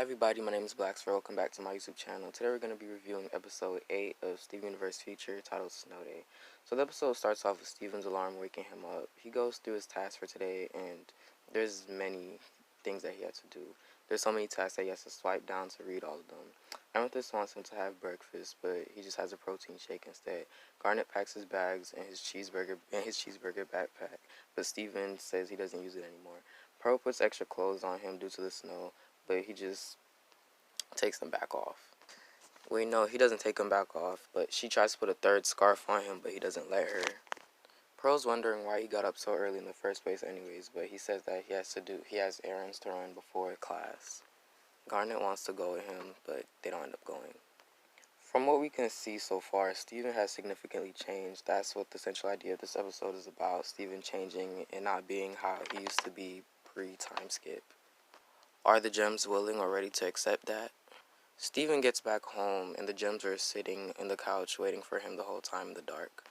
Hi everybody, my name is Blacksfur. Welcome back to my YouTube channel. Today we're going to be reviewing episode 8 of Steven Universe feature titled Snow Day. So the episode starts off with Steven's alarm waking him up. He goes through his tasks for today and there's many things that he has to do. There's so many tasks that he has to swipe down to read all of them. Amethyst wants him to have breakfast, but he just has a protein shake instead. Garnet packs his bags and his cheeseburger backpack, but Steven says he doesn't use it anymore. Pearl puts extra clothes on him due to the snow, but he just takes them back off. Wait, no, he doesn't take them back off, but she tries to put a third scarf on him, but he doesn't let her. Pearl's wondering why he got up so early in the first place anyways, but he says that he has errands to run before class. Garnet wants to go with him, but they don't end up going. From what we can see so far, Steven has significantly changed. That's what the central idea of this episode is about, Steven changing and not being how he used to be pre-time skip. Are the gems willing or ready to accept that? Steven gets back home and the gems are sitting in the couch waiting for him the whole time in the dark.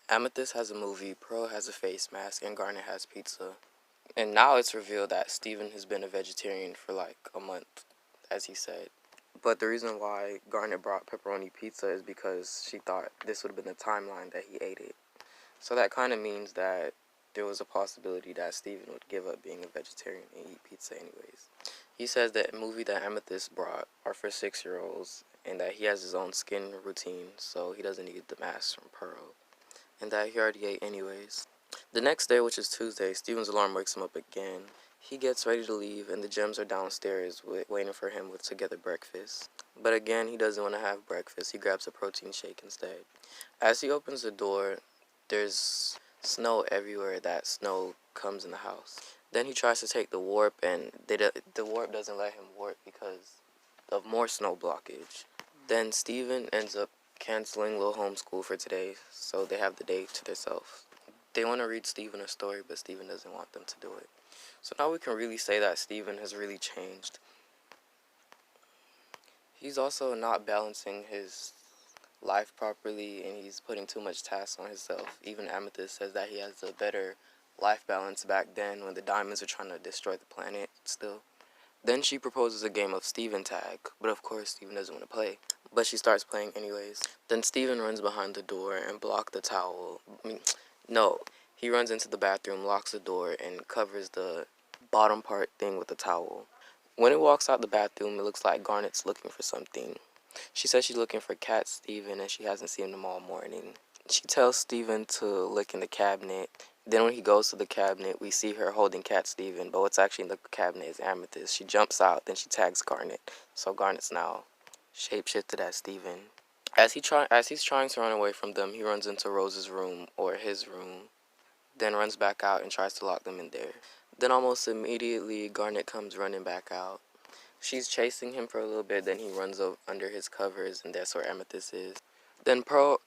Amethyst has a movie, Pearl has a face mask, and Garnet has pizza. And now it's revealed that Steven has been a vegetarian for like a month, as he said. But the reason why Garnet brought pepperoni pizza is because she thought this would have been the timeline that he ate it. So that kind of means that there was a possibility that Steven would give up being a vegetarian and eat pizza anyways. He says that the movie that Amethyst brought are for 6-year-olds and that he has his own skin routine, so he doesn't need the mask from Pearl, and that he already ate anyways. The next day, which is Tuesday, Steven's alarm wakes him up again. He gets ready to leave and the gems are downstairs waiting for him to get the breakfast. But again, he doesn't want to have breakfast. He grabs a protein shake instead. As he opens the door, there's snow everywhere. That snow comes in the house. Then he tries to take the warp and the warp doesn't let him warp because of more snow blockage. Then Steven ends up canceling little homeschool for today, so they have the day to themselves. They want to read Steven a story, but Steven doesn't want them to do it. So now we can really say that Steven has really changed. He's also not balancing his life properly, and he's putting too much tasks on himself. Even Amethyst says that he has a better life balance back then when the diamonds are trying to destroy the planet still. Then she proposes a game of Steven tag, but of course Steven doesn't want to play. But she starts playing anyways. Then Steven runs behind the door and blocks the towel. He runs into the bathroom, locks the door, and covers the bottom part thing with the towel. When it walks out the bathroom, it looks like Garnet's looking for something. She says she's looking for Cat Steven and she hasn't seen him all morning. She tells Steven to look in the cabinet. Then when he goes to the cabinet, we see her holding Cat Steven, but what's actually in the cabinet is Amethyst. She jumps out, then she tags Garnet. So Garnet's now shapeshifted as Steven. As he's trying to run away from them, he runs into Rose's room, or his room, then runs back out and tries to lock them in there. Then almost immediately, Garnet comes running back out. She's chasing him for a little bit, then he runs under his covers, and that's where Amethyst is. Then Pearl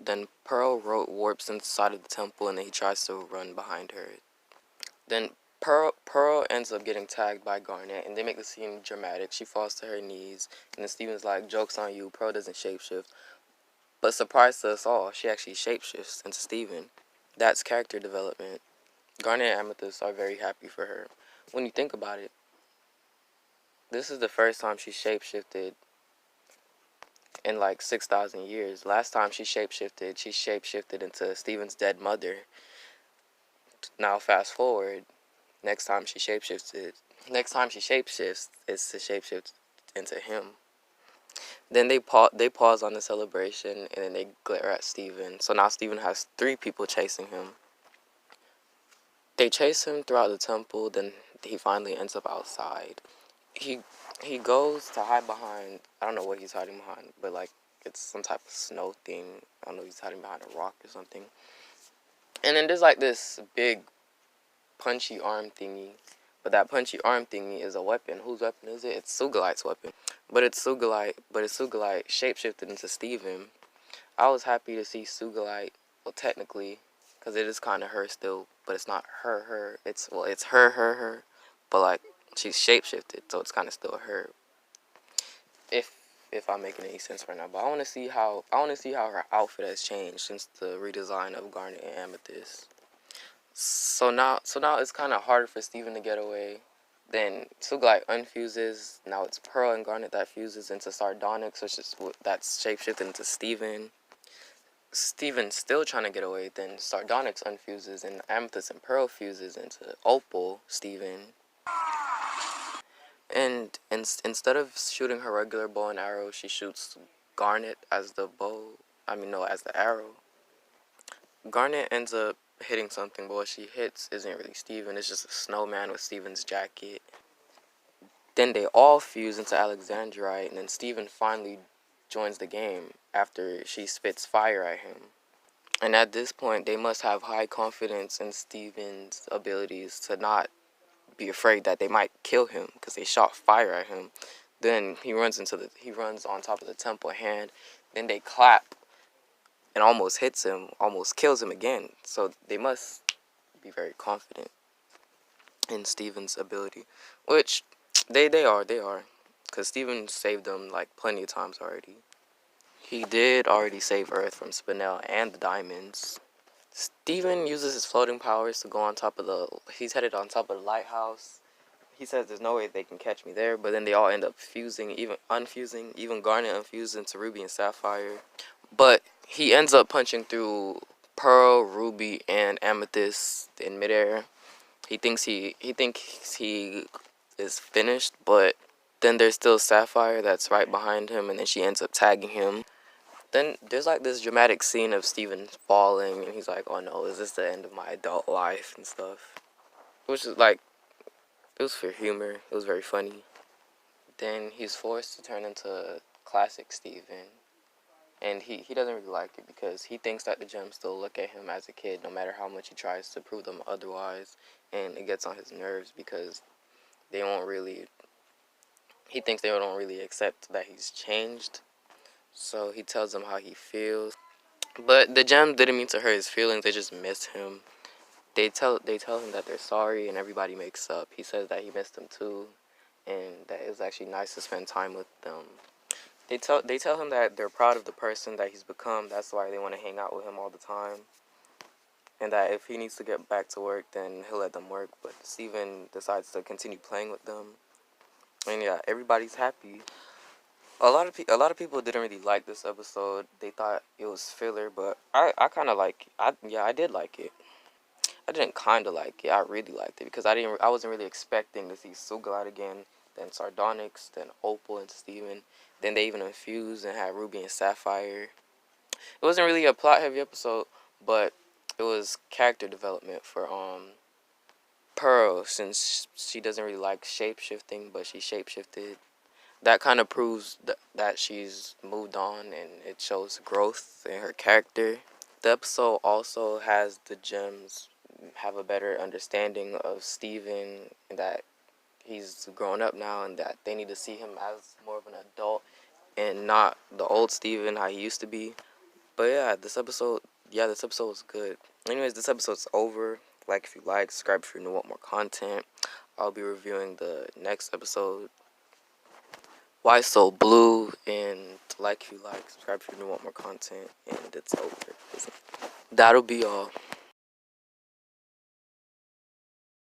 warps inside of the temple, and then he tries to run behind her. Then Pearl ends up getting tagged by Garnet, and they make the scene dramatic. She falls to her knees, and then Steven's like, "Joke's on you, Pearl doesn't shapeshift." But surprise to us all, she actually shapeshifts into Steven. That's character development. Garnet and Amethyst are very happy for her. When you think about it, this is the first time she shapeshifted in like 6,000 years. Last time she shapeshifted into Steven's dead mother. Now fast forward, next time she shapeshifts is to shapeshift into him. Then they pause on the celebration and then they glare at Steven. So now Steven has 3 people chasing him. They chase him throughout the temple, then he finally ends up outside. He goes to hide behind, I don't know what he's hiding behind, but like it's some type of snow thing. I don't know, he's hiding behind a rock or something. And then there's like this big punchy arm thingy. But that punchy arm thingy is a weapon. Whose weapon is it? It's Sugilite's weapon. But it's Sugilite shapeshifted into Steven. I was happy to see Sugilite, well technically, because it is kind of her still, but it's not her. It's her. But like she's shapeshifted, so it's kind of still her. If I'm making any sense right now, but I want to see how her outfit has changed since the redesign of Garnet and Amethyst. So now it's kind of harder for Steven to get away, Then Sugilite unfuses. Now it's Pearl and Garnet that fuses into Sardonyx, which is that's shapeshifted into Steven. Steven's still trying to get away. Then Sardonyx unfuses, and Amethyst and Pearl fuses into Opal, Steven. And instead of shooting her regular bow and arrow, she shoots Garnet as the bow. As the arrow. Garnet ends up hitting something, but what she hits isn't really Steven. It's just a snowman with Steven's jacket. Then they all fuse into Alexandrite, and then Steven finally joins the game after she spits fire at him. And at this point, they must have high confidence in Steven's abilities to not be afraid that they might kill him because they shot fire at him. Then he runs on top of the temple hand. Then they clap and almost hits him, almost kills him again. So they must be very confident in Steven's ability, which they are, because Steven saved them like plenty of times already. He did already save Earth from Spinel and the diamonds. Steven uses his floating powers to go on top of he's headed on top of the lighthouse. He says there's no way they can catch me there, but then they all end up fusing, even unfusing, even Garnet unfused into Ruby and Sapphire. But he ends up punching through Pearl, Ruby, and Amethyst in midair. He thinks he is finished, but then there's still Sapphire that's right behind him, and then she ends up tagging him. Then there's like this dramatic scene of Steven falling, and he's like, oh no, is this the end of my adult life and stuff? Which is like, it was for humor. It was very funny. Then he's forced to turn into classic Steven. And he doesn't really like it because he thinks that the gems still look at him as a kid no matter how much he tries to prove them otherwise. And it gets on his nerves because he thinks they don't really accept that he's changed. So he tells them how he feels. But the gems didn't mean to hurt his feelings, they just miss him. They tell him that they're sorry and everybody makes up. He says that he missed them too and that it was actually nice to spend time with them. They tell him that they're proud of the person that he's become. That's why they want to hang out with him all the time. And that if he needs to get back to work, then he'll let them work. But Steven decides to continue playing with them. And yeah, everybody's happy. A lot of people didn't really like this episode. They thought it was filler, but I kind of like it. I did like it. I didn't kind of like it. I really liked it because I wasn't really expecting to see Sugilite again, then Sardonyx, then Opal and Steven. Then they even infused and had Ruby and Sapphire. It wasn't really a plot heavy episode, but it was character development for Pearl, since she doesn't really like shape shifting, but she shape shifted. That kind of proves that she's moved on, and it shows growth in her character. The episode also has the gems have a better understanding of Steven, and that he's grown up now, and that they need to see him as more of an adult and not the old Steven how he used to be. But yeah, this episode was good. Anyways, this episode's over. Like if you like, subscribe if you want more content. I'll be reviewing the next episode, Why So Blue, and like if you like, subscribe if you want more content, and it's over. That'll be all.